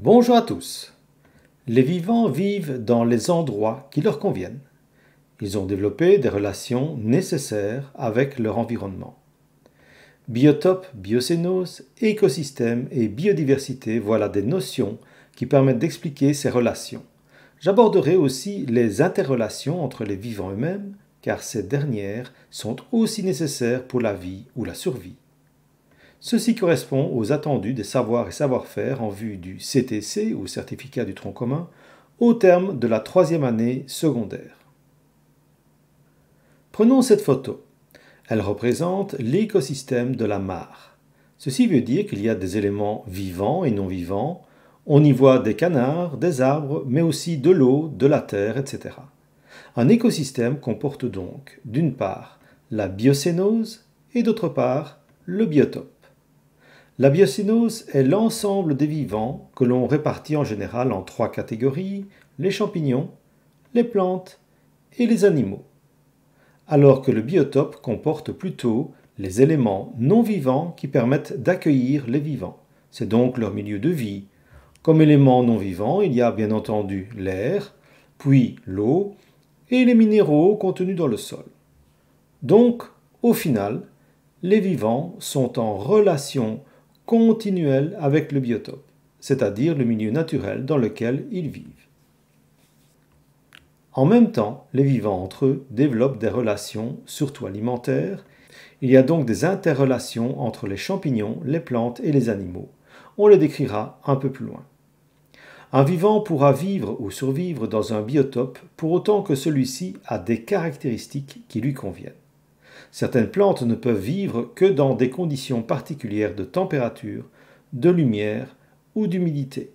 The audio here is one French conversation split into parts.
Bonjour à tous. Les vivants vivent dans les endroits qui leur conviennent. Ils ont développé des relations nécessaires avec leur environnement. Biotope, biocénose, écosystème et biodiversité, voilà des notions qui permettent d'expliquer ces relations. J'aborderai aussi les interrelations entre les vivants eux-mêmes, car ces dernières sont aussi nécessaires pour la vie ou la survie. Ceci correspond aux attendus des savoirs et savoir-faire en vue du CTC ou certificat du tronc commun au terme de la 3e année secondaire. Prenons cette photo. Elle représente l'écosystème de la mare. Ceci veut dire qu'il y a des éléments vivants et non vivants. On y voit des canards, des arbres, mais aussi de l'eau, de la terre, etc. Un écosystème comporte donc, d'une part, la biocénose et d'autre part, le biotope. La biocénose est l'ensemble des vivants que l'on répartit en général en 3 catégories, les champignons, les plantes et les animaux. Alors que le biotope comporte plutôt les éléments non vivants qui permettent d'accueillir les vivants. C'est donc leur milieu de vie. Comme éléments non vivants, il y a bien entendu l'air, puis l'eau et les minéraux contenus dans le sol. Donc, au final, les vivants sont en relation continuelle avec le biotope, c'est-à-dire le milieu naturel dans lequel ils vivent. En même temps, les vivants entre eux développent des relations, surtout alimentaires. Il y a donc des interrelations entre les champignons, les plantes et les animaux. On les décrira un peu plus loin. Un vivant pourra vivre ou survivre dans un biotope pour autant que celui-ci a des caractéristiques qui lui conviennent. Certaines plantes ne peuvent vivre que dans des conditions particulières de température, de lumière ou d'humidité.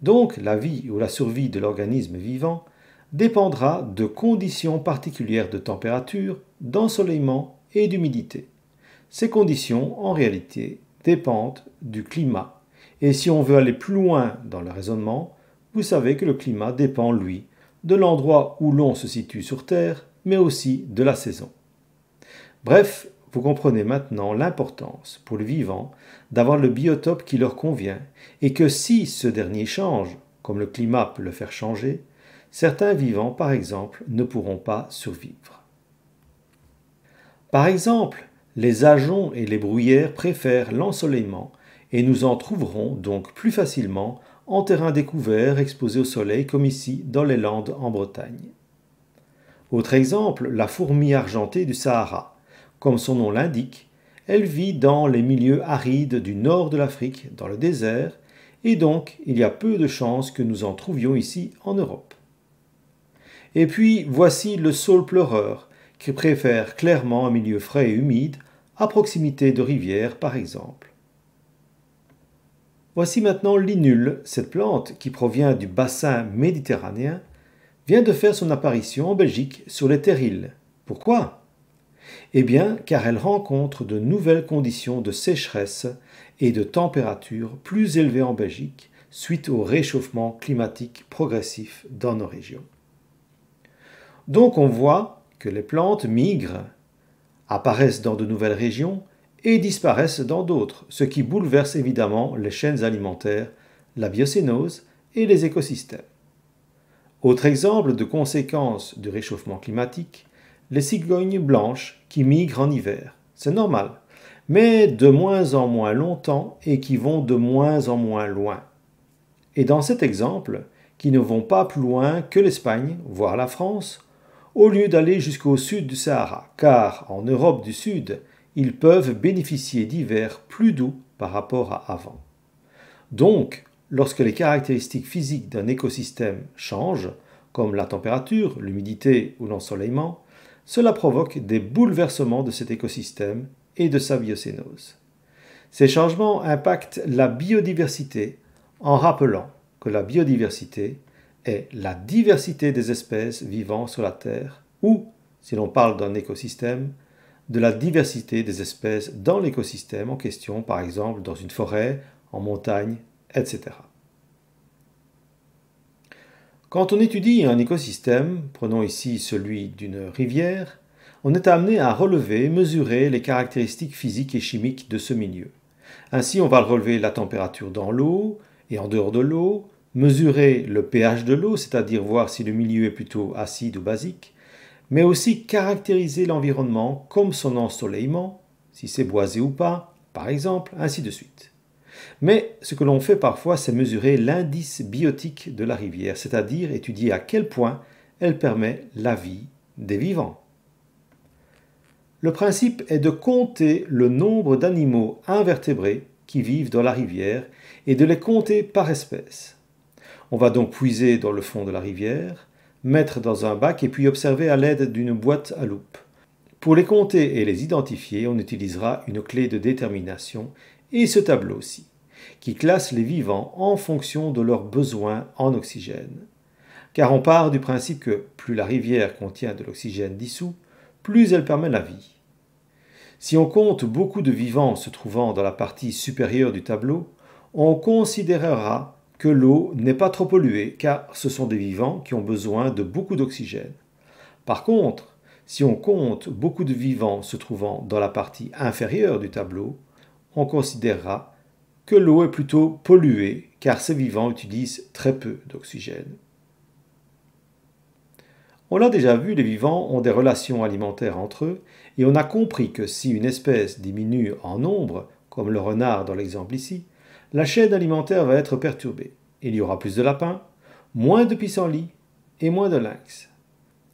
Donc la vie ou la survie de l'organisme vivant dépendra de conditions particulières de température, d'ensoleillement et d'humidité. Ces conditions, en réalité, dépendent du climat. Et si on veut aller plus loin dans le raisonnement, vous savez que le climat dépend, lui, de l'endroit où l'on se situe sur Terre, mais aussi de la saison. Bref, vous comprenez maintenant l'importance pour les vivants d'avoir le biotope qui leur convient et que si ce dernier change, comme le climat peut le faire changer, certains vivants, par exemple, ne pourront pas survivre. Par exemple, les ajoncs et les bruyères préfèrent l'ensoleillement et nous en trouverons donc plus facilement en terrain découvert exposé au soleil comme ici dans les Landes en Bretagne. Autre exemple, la fourmi argentée du Sahara. Comme son nom l'indique, elle vit dans les milieux arides du nord de l'Afrique, dans le désert, et donc il y a peu de chances que nous en trouvions ici en Europe. Et puis voici le saule pleureur, qui préfère clairement un milieu frais et humide, à proximité de rivières par exemple. Voici maintenant l'inule, cette plante qui provient du bassin méditerranéen, vient de faire son apparition en Belgique sur les terrils. Pourquoi ? Eh bien, car elle rencontre de nouvelles conditions de sécheresse et de température plus élevées en Belgique suite au réchauffement climatique progressif dans nos régions. Donc on voit que les plantes migrent, apparaissent dans de nouvelles régions et disparaissent dans d'autres, ce qui bouleverse évidemment les chaînes alimentaires, la biocénose et les écosystèmes. Autre exemple de conséquence du réchauffement climatique, les cigognes blanches qui migrent en hiver. C'est normal, mais de moins en moins longtemps et qui vont de moins en moins loin. Et dans cet exemple, qui ne vont pas plus loin que l'Espagne, voire la France, au lieu d'aller jusqu'au sud du Sahara, car en Europe du Sud, ils peuvent bénéficier d'hivers plus doux par rapport à avant. Donc, lorsque les caractéristiques physiques d'un écosystème changent, comme la température, l'humidité ou l'ensoleillement, cela provoque des bouleversements de cet écosystème et de sa biocénose. Ces changements impactent la biodiversité en rappelant que la biodiversité est la diversité des espèces vivant sur la Terre ou, si l'on parle d'un écosystème, de la diversité des espèces dans l'écosystème en question, par exemple dans une forêt, en montagne, etc. Quand on étudie un écosystème, prenons ici celui d'une rivière, on est amené à relever et mesurer les caractéristiques physiques et chimiques de ce milieu. Ainsi, on va relever la température dans l'eau Et en dehors de l'eau, mesurer le pH de l'eau, c'est-à-dire voir si le milieu est plutôt acide ou basique, mais aussi caractériser l'environnement comme son ensoleillement, si c'est boisé ou pas, par exemple, ainsi de suite. Mais ce que l'on fait parfois, c'est mesurer l'indice biotique de la rivière, c'est-à-dire étudier à quel point elle permet la vie des vivants. Le principe est de compter le nombre d'animaux invertébrés qui vivent dans la rivière et de les compter par espèce. On va donc puiser dans le fond de la rivière, mettre dans un bac et puis observer à l'aide d'une boîte à loupe. Pour les compter et les identifier, on utilisera une clé de détermination et ce tableau aussi, qui classe les vivants en fonction de leurs besoins en oxygène. Car on part du principe que plus la rivière contient de l'oxygène dissous, plus elle permet la vie. Si on compte beaucoup de vivants se trouvant dans la partie supérieure du tableau, on considérera que l'eau n'est pas trop polluée car ce sont des vivants qui ont besoin de beaucoup d'oxygène. Par contre, si on compte beaucoup de vivants se trouvant dans la partie inférieure du tableau, on considérera que l'eau est plutôt polluée car ces vivants utilisent très peu d'oxygène. On l'a déjà vu, les vivants ont des relations alimentaires entre eux et on a compris que si une espèce diminue en nombre, comme le renard dans l'exemple ici, la chaîne alimentaire va être perturbée. Il y aura plus de lapins, moins de pissenlits et moins de lynx.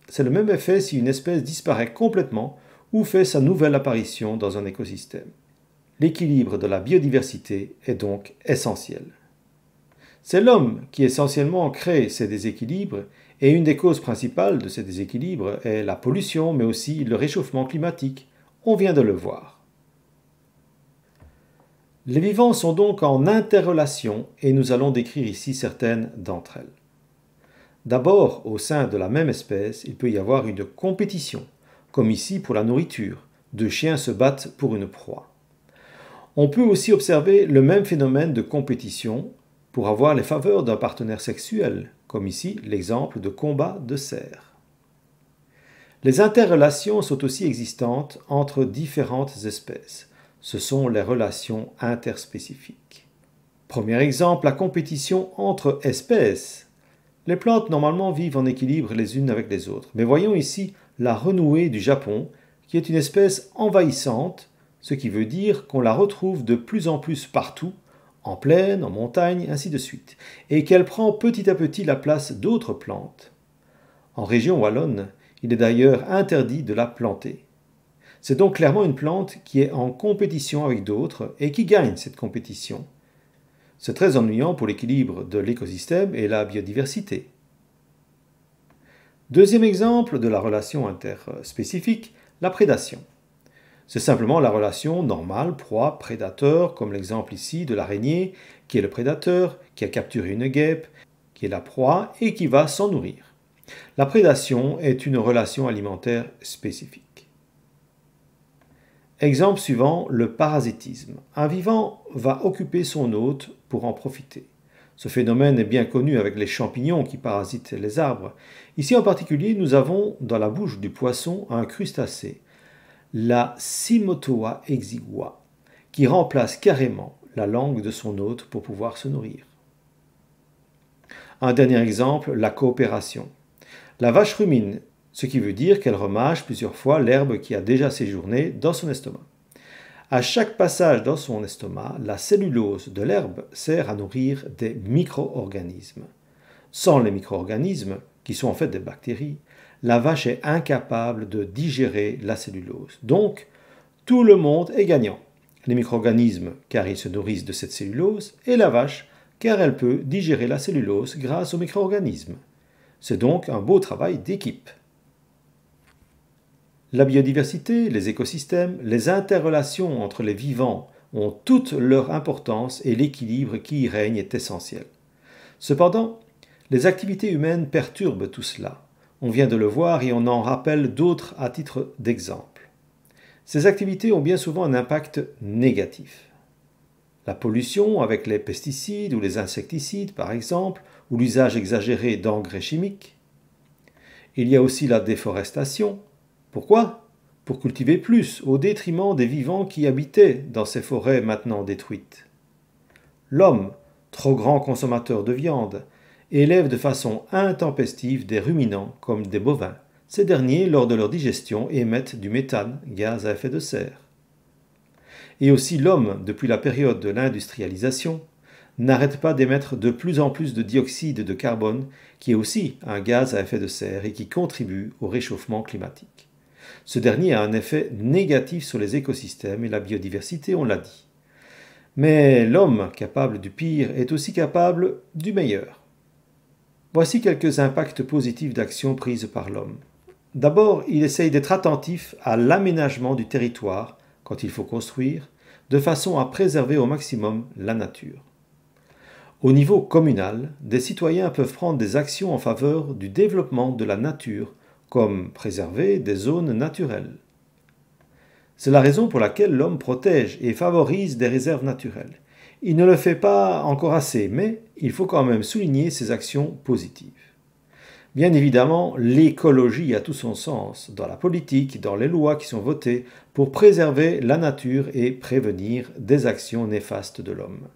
C'est le même effet si une espèce disparaît complètement ou fait sa nouvelle apparition dans un écosystème. L'équilibre de la biodiversité est donc essentiel. C'est l'homme qui essentiellement crée ces déséquilibres et une des causes principales de ces déséquilibres est la pollution mais aussi le réchauffement climatique. On vient de le voir. Les vivants sont donc en interrelation et nous allons décrire ici certaines d'entre elles. D'abord, au sein de la même espèce, il peut y avoir une compétition, comme ici pour la nourriture. Deux chiens se battent pour une proie. On peut aussi observer le même phénomène de compétition pour avoir les faveurs d'un partenaire sexuel, comme ici l'exemple de combat de cerfs. Les interrelations sont aussi existantes entre différentes espèces. Ce sont les relations interspécifiques. Premier exemple, la compétition entre espèces. Les plantes normalement vivent en équilibre les unes avec les autres. Mais voyons ici la renouée du Japon, qui est une espèce envahissante, ce qui veut dire qu'on la retrouve de plus en plus partout, en plaine, en montagne, ainsi de suite, et qu'elle prend petit à petit la place d'autres plantes. En région wallonne, il est d'ailleurs interdit de la planter. C'est donc clairement une plante qui est en compétition avec d'autres et qui gagne cette compétition. C'est très ennuyant pour l'équilibre de l'écosystème et la biodiversité. Deuxième exemple de la relation interspécifique, la prédation. C'est simplement la relation normale proie-prédateur, comme l'exemple ici de l'araignée, qui est le prédateur, qui a capturé une guêpe, qui est la proie et qui va s'en nourrir. La prédation est une relation alimentaire spécifique. Exemple suivant, le parasitisme. Un vivant va occuper son hôte pour en profiter. Ce phénomène est bien connu avec les champignons qui parasitent les arbres. Ici en particulier, nous avons dans la bouche du poisson un crustacé, la Cymothoa exigua, qui remplace carrément la langue de son hôte pour pouvoir se nourrir. Un dernier exemple, la coopération. La vache rumine, ce qui veut dire qu'elle remâche plusieurs fois l'herbe qui a déjà séjourné dans son estomac. À chaque passage dans son estomac, la cellulose de l'herbe sert à nourrir des micro-organismes. Sans les micro-organismes, qui sont en fait des bactéries, la vache est incapable de digérer la cellulose. Donc, tout le monde est gagnant. Les micro-organismes, car ils se nourrissent de cette cellulose, et la vache, car elle peut digérer la cellulose grâce aux micro-organismes. C'est donc un beau travail d'équipe. La biodiversité, les écosystèmes, les interrelations entre les vivants ont toute leur importance et l'équilibre qui y règne est essentiel. Cependant, les activités humaines perturbent tout cela. On vient de le voir et on en rappelle d'autres à titre d'exemple. Ces activités ont bien souvent un impact négatif. La pollution avec les pesticides ou les insecticides par exemple, ou l'usage exagéré d'engrais chimiques. Il y a aussi la déforestation. Pourquoi ? Pour cultiver plus, au détriment des vivants qui habitaient dans ces forêts maintenant détruites. L'homme trop grands consommateurs de viande, et élèvent de façon intempestive des ruminants comme des bovins. Ces derniers, lors de leur digestion, émettent du méthane, gaz à effet de serre. Et aussi l'homme, depuis la période de l'industrialisation, n'arrête pas d'émettre de plus en plus de dioxyde de carbone, qui est aussi un gaz à effet de serre et qui contribue au réchauffement climatique. Ce dernier a un effet négatif sur les écosystèmes et la biodiversité, on l'a dit. Mais l'homme capable du pire est aussi capable du meilleur. Voici quelques impacts positifs d'actions prises par l'homme. D'abord, il essaye d'être attentif à l'aménagement du territoire quand il faut construire, de façon à préserver au maximum la nature. Au niveau communal, des citoyens peuvent prendre des actions en faveur du développement de la nature, comme préserver des zones naturelles. C'est la raison pour laquelle l'homme protège et favorise des réserves naturelles. Il ne le fait pas encore assez, mais il faut quand même souligner ses actions positives. Bien évidemment, l'écologie a tout son sens dans la politique, dans les lois qui sont votées pour préserver la nature et prévenir des actions néfastes de l'homme.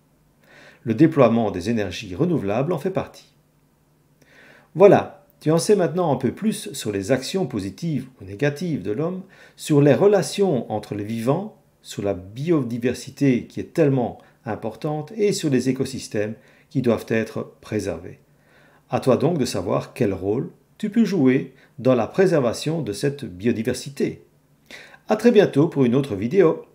Le déploiement des énergies renouvelables en fait partie. Voilà, tu en sais maintenant un peu plus sur les actions positives ou négatives de l'homme, sur les relations entre les vivants, sur la biodiversité qui est tellement importante et sur les écosystèmes qui doivent être préservés. À toi donc de savoir quel rôle tu peux jouer dans la préservation de cette biodiversité. À très bientôt pour une autre vidéo.